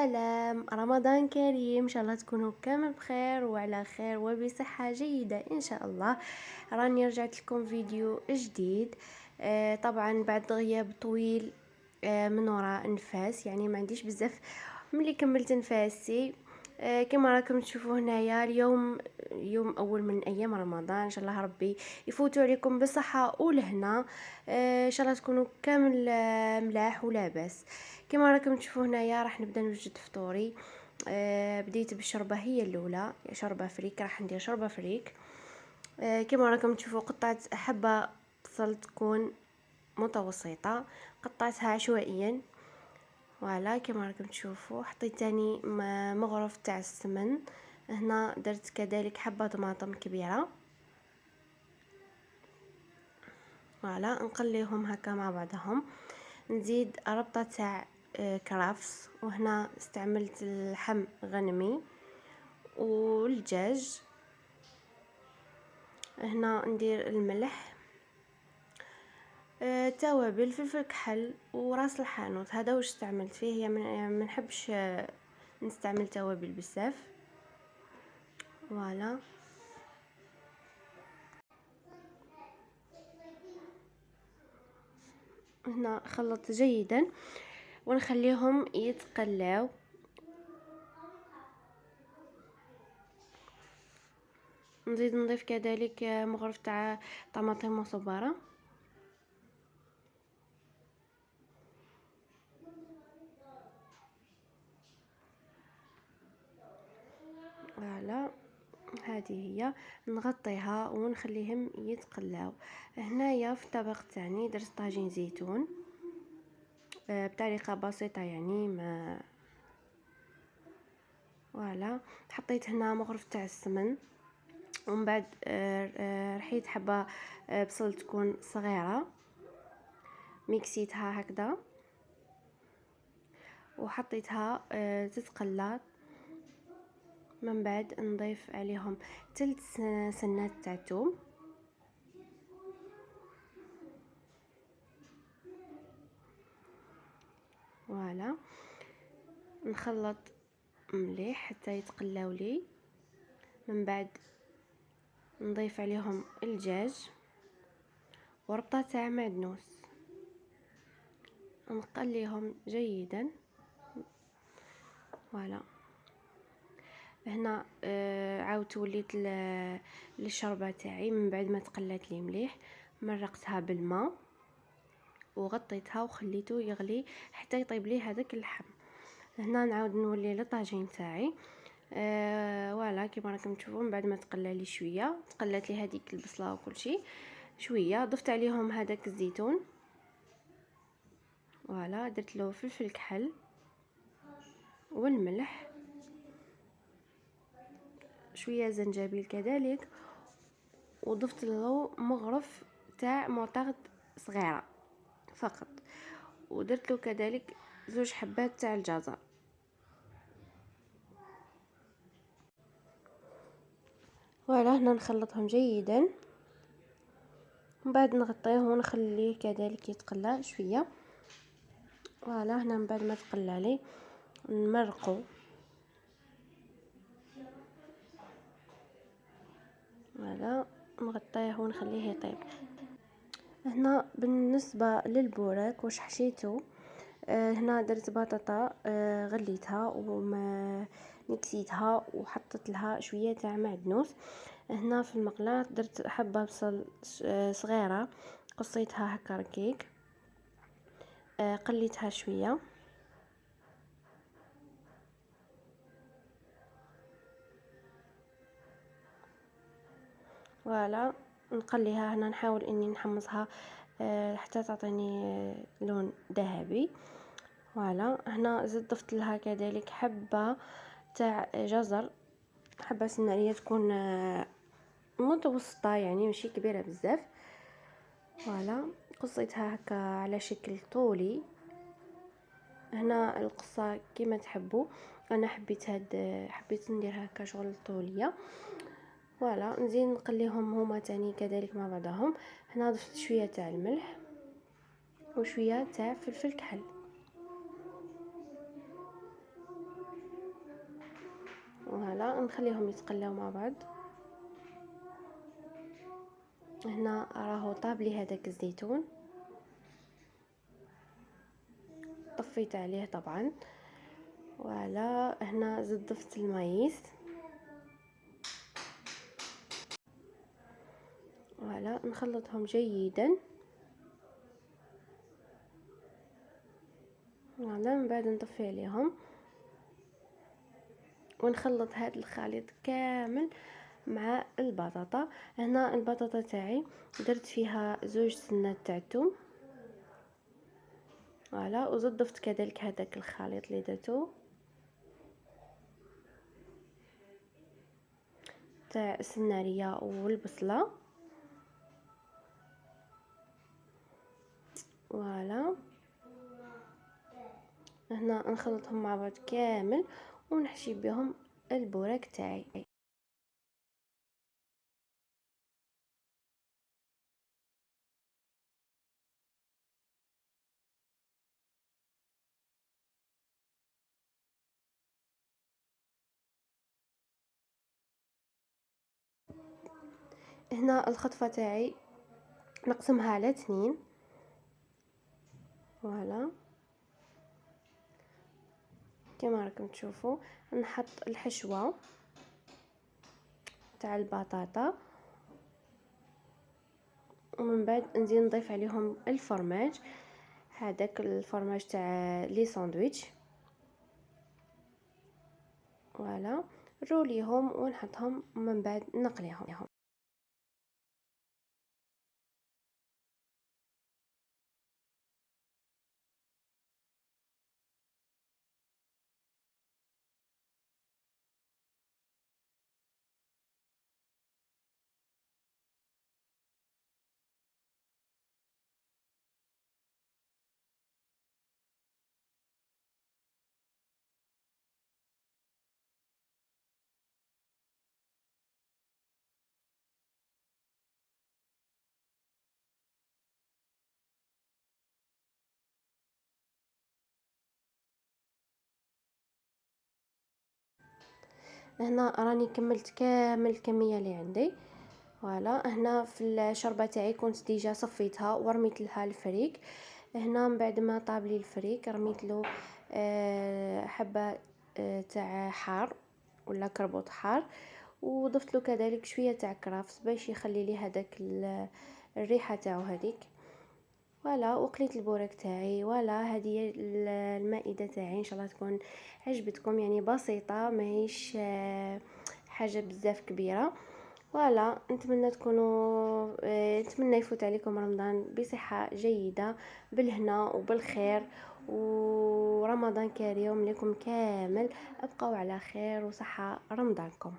السلام، رمضان كريم. ان شاء الله تكونوا كامل بخير وعلى خير وبصحة جيدة ان شاء الله. راني رجعت لكم فيديو جديد. طبعا بعد غياب طويل من وراء نفاس، يعني ما عنديش بزاف ملي كملت نفاسي. كما راكم تشوفوا هنايا اليوم يوم اول من ايام رمضان. ان شاء الله ربي يفوتوا عليكم بصحة ولهنا. ان شاء الله تكونوا كامل ملاح ولاباس. كما راكم تشوفوا هنايا راح نبدا نوجد فطوري. بديت بالشوربه هي الاولى، شوربه فريك. راح ندير شوربه فريك. كما راكم تشوفوا قطعت حبه بصل تكون متوسطه، قطعتها عشوائيا. فوالا كما راكم تشوفوا حطيت تاني مغرف تاع السمن. هنا درت كذلك حبه طماطم كبيره. فوالا نقليهم هكا مع بعضهم. نزيد ربطه تاع كرافس، وهنا استعملت اللحم غنمي والدجاج. هنا ندير الملح، توابل، فلفل كحل وراس الحانوت. هذا واش استعملت فيه، يعني ما نحبش نستعمل توابل بزاف. فوالا هنا خلط جيدا ونخليهم يتقلاو. نزيد نضيف كذلك مغرف تاع طماطم مصبره. فوالا هذه هي. نغطيها ونخليهم يتقلاو. هنايا في الطبق تاعي درت طاجين زيتون بطريقه بسيطه، يعني ما فوالا. حطيت هنا مغرف تاع السمن، ومن بعد رحيت حبه بصل تكون صغيره، ميكسيتها هكذا وحطيتها تتقلى. من بعد نضيف عليهم 3 سنات تاع الثوم. فوالا نخلط مليح حتى يتقلاو لي. من بعد نضيف عليهم الدجاج وربطه تاع معدنوس، نقليهم جيدا. فوالا هنا عاودت وليت للشوربه تاعي. من بعد ما تقلات لي مليح مرقتها بالماء وغطيتها وخليته يغلي حتى يطيب لي هذاك اللحم. هنا نعاود نولي للطاجين تاعي. فوالا كيما راكم تشوفوا من بعد ما تقلى لي شويه، تقلات لي هذيك البصله وكل شيء شويه، ضفت عليهم هذاك الزيتون. فوالا درت له فلفل كحل والملح، شويه زنجبيل كذلك، وضفت له مغرف تاع معطغد صغيره فقط، ودرت له كذلك 2 حبات تاع الجزر. فوالا هنا نخلطهم جيدا، من بعد نغطيه ونخليه كذلك يتقلى شويه. فوالا هنا من بعد ما تقلى لي نمرقو. فوالا نغطيه ونخليه يطيب. هنا بالنسبه للبوراك واش حشيته، هنا درت بطاطا غليتها وما مكسيتها وحطيت لها شويه تاع معدنوس. هنا في المقلاة درت حبه بصل صغيره قصيتها هكا ركيك، قليتها شويه. فوالا نقليها هنا، نحاول اني نحمصها حتى تعطيني لون ذهبي. فوالا هنا زدت ضفت لها كذلك حبه تاع جزر، حبه سناريه تكون متوسطه، يعني ماشي كبيره بزاف. فوالا قصيتها هكا على شكل طولي. هنا القصه كما تحبوا، انا حبيت ندير هكا شغل طوليه. فوالا نزيد نقليهم هما تاني كذلك مع بعضهم. هنا ضفت شويه تاع الملح وشويه تاع فلفل كحل. فوالا نخليهم يتقلاو مع بعض. هنا راهو طاب لي هذاك الزيتون، طفيت عليه طبعا. ولا هنا ضفت المايس. ولا نخلطهم جيدا. ولا من بعد نطفي عليهم ونخلط هذا الخليط كامل مع البطاطا. هنا البطاطا تاعي درت فيها 2 سنات تاع الثوم. فوالا وزدت ضفت كذلك هذاك الخليط اللي درتو تاع السناريه والبصله. فوالا هنا نخلطهم مع بعض كامل ونحشي بهم البوراك تاعي. هنا الخطفه تاعي نقسمها على 2. فوالا كما راكم تشوفوا نحط الحشوه تاع البطاطا ومن بعد نزيد نضيف عليهم الفرماج، هذاك الفرماج تاع لي ساندويتش. فوالا نروليهم ونحطهم ومن بعد نقليهم. هنا راني كملت كامل الكميه اللي عندي. فوالا هنا في الشوربه تاعي كنت ديجا صفيتها ورميت لها الفريك. هنا من بعد ما طاب لي الفريك رميت له حبه تاع حار ولا كربوط حار، وضفت له كذلك شويه تاع كرافس باش يخلي لي هذاك الريحه تاعو هذيك. فوالا وقليت البورك تاعي. ولا هذه المائده تاعي ان شاء الله تكون عجبتكم، يعني بسيطه ماهيش حاجه بزاف كبيره. فوالا نتمنى تكونوا نتمنى يفوت عليكم رمضان بصحه جيده بالهنا وبالخير، ورمضان كريم لكم كامل. ابقوا على خير وصحه رمضانكم.